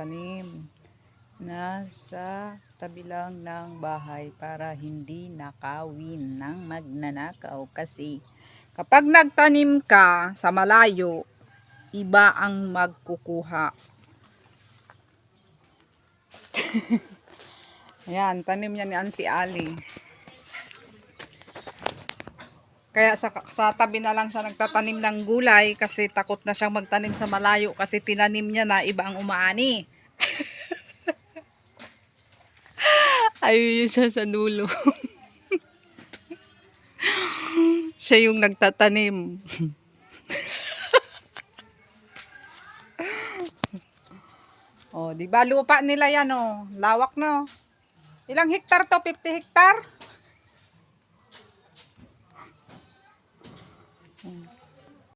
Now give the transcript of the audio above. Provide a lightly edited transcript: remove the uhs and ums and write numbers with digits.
tanim nasa tabi lang ng bahay para hindi nakawin ng magnanakaw. Kasi kapag nagtanim ka sa malayo, iba ang magkukuha. Ayan, tanim niya ni Auntie Ali. Kaya sa tabi na lang siya nagtatanim ng gulay kasi takot na siyang magtanim sa malayo kasi tinanim niya na iba ang umaani. Ayun siya sa dulo. Siya yung nagtatanim. Oh, di ba lupa nila yan oh. Lawak no. Ilang hektar to? 50 hektar?